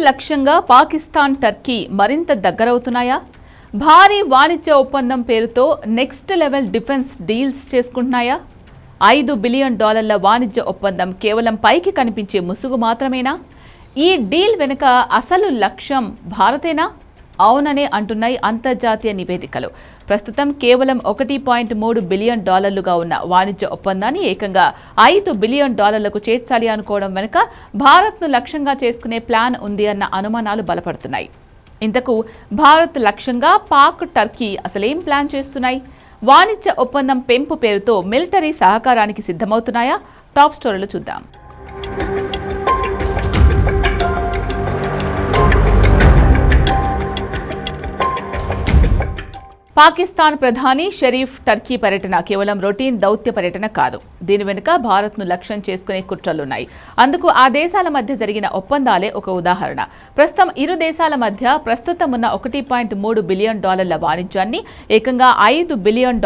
లక్ష్యంగా పాకిస్తాన్, టర్కీ మరింత దగ్గరవుతున్నాయా? భారీ వాణిజ్య ఒప్పందం పేరుతో నెక్స్ట్ లెవెల్ డిఫెన్స్ డీల్స్ చేసుకుంటున్నాయా? $5 బిలియన్ వాణిజ్య ఒప్పందం కేవలం పైకి కనిపించే ముసుగు మాత్రమేనా? ఈ డీల్ వెనుక అసలు లక్ష్యం భారతేనా? అవుననే అంటున్నాయి అంతర్జాతీయ నివేదికలు. ప్రస్తుతం కేవలం $1.3 బిలియన్ ఉన్న వాణిజ్య ఒప్పందాన్ని ఏకంగా $5 బిలియన్ చేర్చాలి అనుకోవడం వెనుక భారత్ను లక్ష్యంగా చేసుకునే ప్లాన్ ఉంది అన్న అనుమానాలు బలపడుతున్నాయి. ఇంతకు భారత్ లక్ష్యంగా పాక్, టర్కీ అసలేం ప్లాన్ చేస్తున్నాయి? వాణిజ్య ఒప్పందం పెంపు పేరుతో మిలిటరీ సహకారానికి సిద్ధమవుతున్నాయా? టాప్ స్టోరీలో చూద్దాం. పాకిస్తాన్ ప్రధాని షరీఫ్ టర్కీ పర్యటన కేవలం రొటీన్ దౌత్య పర్యటన కాదు. దీని వెనుక భారత్ను లక్ష్యం చేసుకునే కుట్రలున్నాయి. అందుకు ఆ దేశాల మధ్య జరిగిన ఒప్పందాలే ఒక ఉదాహరణ. ప్రస్తుతం ఇరు దేశాల మధ్య ప్రస్తుతం ఉన్న $1.3 బిలియన్ వాణిజ్యాన్ని ఏకంగా $5 బిలియన్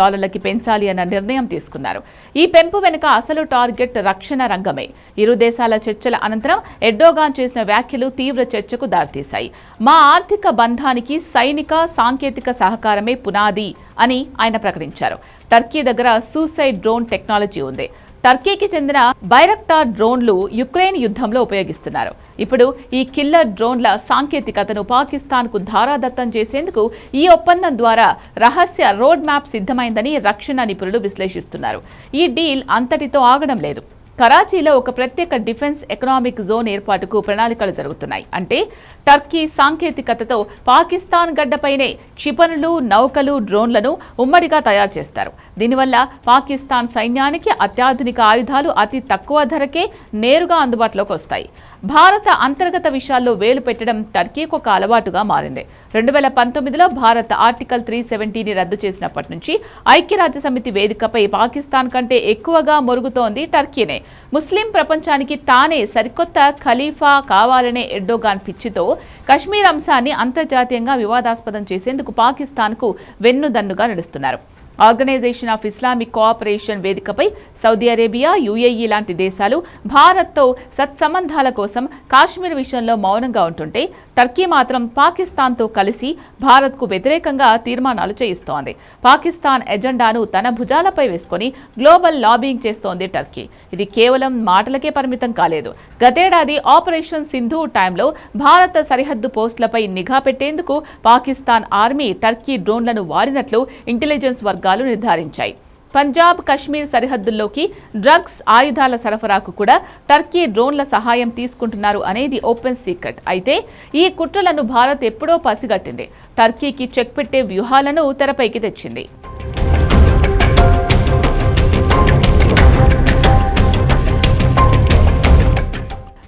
పెంచాలి అన్న నిర్ణయం తీసుకున్నారు. ఈ పెంపు వెనుక అసలు టార్గెట్ రక్షణ రంగమే. ఇరు దేశాల చర్చల అనంతరం ఎర్డోగాన్ చేసిన వ్యాఖ్యలు తీవ్ర చర్చకు దారితీశాయి. మా ఆర్థిక బంధానికి సైనిక, సాంకేతిక సహకారమే పునాది అని ఆయన ప్రకటించారు. టర్కీ దగ్గర సూసైడ్ డ్రోన్ టెక్నాలజీ ఉంది. టర్కీకి చెందిన బైరక్టార్ డ్రోన్లు యుక్రెయిన్ యుద్ధంలో ఉపయోగిస్తున్నారు. ఇప్పుడు ఈ కిల్లర్ డ్రోన్ల సాంకేతికతను పాకిస్తాన్కు ధారాదత్తం చేసేందుకు ఈ ఒప్పందం ద్వారా రహస్య రోడ్ మ్యాప్ సిద్ధమైందని రక్షణ నిపుణులు విశ్లేషిస్తున్నారు. ఈ డీల్ అంతటితో ఆగడం లేదు. కరాచీలో ఒక ప్రత్యేక డిఫెన్స్ ఎకనామిక్ జోన్ ఏర్పాటుకు ప్రణాళికలు జరుగుతున్నాయి. అంటే టర్కీ సాంకేతికతతో పాకిస్తాన్ గడ్డపైనే క్షిపణులు, నౌకలు, డ్రోన్లను ఉమ్మడిగా తయారు చేస్తారు. దీనివల్ల పాకిస్తాన్ సైన్యానికి అత్యాధునిక ఆయుధాలు అతి తక్కువ ధరకే నేరుగా అందుబాటులోకి వస్తాయి. భారత అంతర్గత విషయాల్లో వేలు పెట్టడం టర్కీకి ఒక అలవాటుగా మారింది. 2019లో భారత్ ఆర్టికల్ 370ని రద్దు చేసినప్పటి నుంచి ఐక్యరాజ్య సమితి వేదికపై పాకిస్తాన్ కంటే ఎక్కువగా మొరుగుతోంది టర్కీనే. ముస్లిం ప్రపంచానికి తానే సరికొత్త ఖలీఫా కావాలనే ఎర్డోగాన్ పిచ్చితో కశ్మీర్ అంశాన్ని అంతర్జాతీయంగా వివాదాస్పదం చేసేందుకు పాకిస్తాన్కు వెన్నుదన్నుగా నడుస్తున్నారు. ఆర్గనైజేషన్ ఆఫ్ ఇస్లామిక్ కోఆపరేషన్ వేదికపై సౌదీ అరేబియా, యుఏఈ లాంటి దేశాలు భారత్తో సత్సంబంధాల కోసం కాశ్మీర్ విషయంలో మౌనంగా ఉంటుంటే టర్కీ మాత్రం పాకిస్తాన్తో కలిసి భారత్కు వ్యతిరేకంగా తీర్మానాలు చేయిస్తోంది. పాకిస్తాన్ ఎజెండాను తన భుజాలపై వేసుకొని గ్లోబల్ లాబింగ్ చేస్తోంది టర్కీ. ఇది కేవలం మాటలకే పరిమితం కాలేదు. గతేడాది ఆపరేషన్ సింధు టైంలో భారత సరిహద్దు పోస్టులపై నిఘా పెట్టేందుకు పాకిస్తాన్ ఆర్మీ టర్కీ డ్రోన్లను వాడినట్లు ఇంటెలిజెన్స్ వర్గాలు నిర్ధారించాయి. పంజాబ్, కశ్మీర్ సరిహద్దుల్లోకి డ్రగ్స్, ఆయుధాల సరఫరాకు కూడా టర్కీ డ్రోన్ల సహాయం తీసుకుంటున్నారు అనేది ఓపెన్ సీక్రెట్. అయితే ఈ కుట్రలను భారత్ ఎప్పుడో పసిగట్టింది. టర్కీకి చెక్ పెట్టే వ్యూహాలను తెరపైకి తెచ్చింది.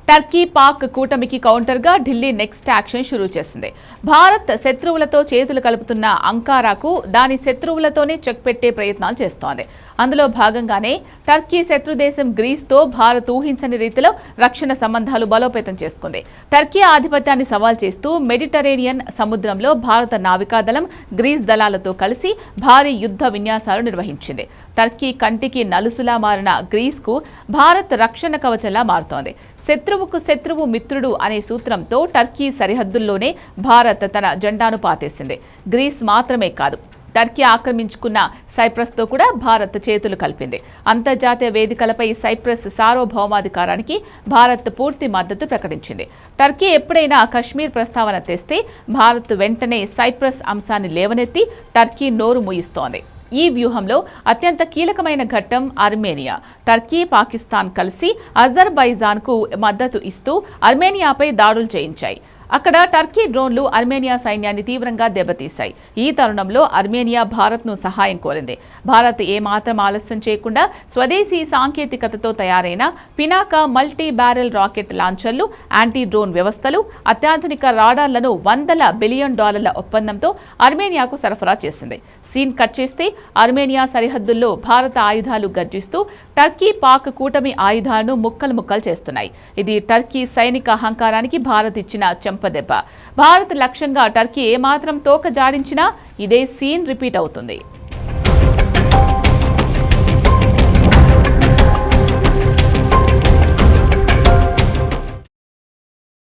టర్కీ, పాక్ కూటమికి కౌంటర్గా ఢిల్లీ నెక్స్ట్ యాక్షన్ షురూ చేసింది. భారత్ శత్రువులతో చేతులు కలుపుతున్న అంకారాకు దాని శత్రువులతోనే చెక్ పెట్టే ప్రయత్నాలు చేస్తోంది. అందులో భాగంగానే టర్కీ శత్రుదేశం గ్రీస్తో భారత్ ఊహించని రీతిలో రక్షణ సంబంధాలు బలోపేతం చేసుకుంది. టర్కీ ఆధిపత్యాన్ని సవాల్ చేస్తూ మెడిటరేనియన్ సముద్రంలో భారత నావికాదళం, గ్రీస్ దళాలతో కలిసి భారీ యుద్ధ విన్యాసాలు నిర్వహించింది. టర్కీ కంటికి నలుసులా మారిన గ్రీస్కు భారత్ రక్షణ కవచంలా మారుతోంది. శత్రువుకు శత్రువు మిత్రుడు అనే సూత్రంతో టర్కీ సరిహద్దుల్లోనే భారత్ తన జెండాను పాతేసింది. గ్రీస్ మాత్రమే కాదు, టర్కీ ఆక్రమించుకున్న సైప్రస్తో కూడా భారత్ చేతులు కలిపింది. అంతర్జాతీయ వేదికలపై సైప్రస్ సార్వభౌమాధికారానికి భారత్ పూర్తి మద్దతు ప్రకటించింది. టర్కీ ఎప్పుడైనా కశ్మీర్ ప్రస్తావన తెస్తే భారత్ వెంటనే సైప్రస్ అంశాన్ని లేవనెత్తి టర్కీ నోరు మూయిస్తోంది. ఈ వ్యూహంలో అత్యంత కీలకమైన ఘట్టం ఆర్మేనియా. టర్కీ, పాకిస్తాన్ కలిసి అజర్బైజాన్కు మద్దతు ఇస్తూ ఆర్మేనియాపై దాడులు చేయించాయి. అక్కడ టర్కీ డ్రోన్లు ఆర్మేనియా సైన్యాన్ని తీవ్రంగా దెబ్బతీశాయి. ఈ తరుణంలో ఆర్మేనియా భారత్ను సహాయం కోరింది. భారత్ ఏమాత్రం ఆలస్యం చేయకుండా స్వదేశీ సాంకేతికతతో తయారైన పినాకా మల్టీ బ్యారెల్ రాకెట్ లాంచర్లు, యాంటీ డ్రోన్ వ్యవస్థలు, అత్యాధునిక రాడార్లను $100 బిలియన్ ఒప్పందంతో ఆర్మేనియాకు సరఫరా చేసింది. సీన్ కట్ చేస్తే ఆర్మేనియా సరిహద్దుల్లో భారత ఆయుధాలు గర్జిస్తూ టర్కీ, పాక్ కూటమి ఆయుధాలను ముక్కలు ముక్కలు చేస్తున్నాయి. ఇది టర్కీ సైనిక అహంకారానికి భారత్ ఇచ్చిన చెంపదెబ్బ. భారత్ లక్ష్యంగా టర్కీ ఏమాత్రం తోక జాడించినా ఇదే సీన్ రిపీట్ అవుతుంది.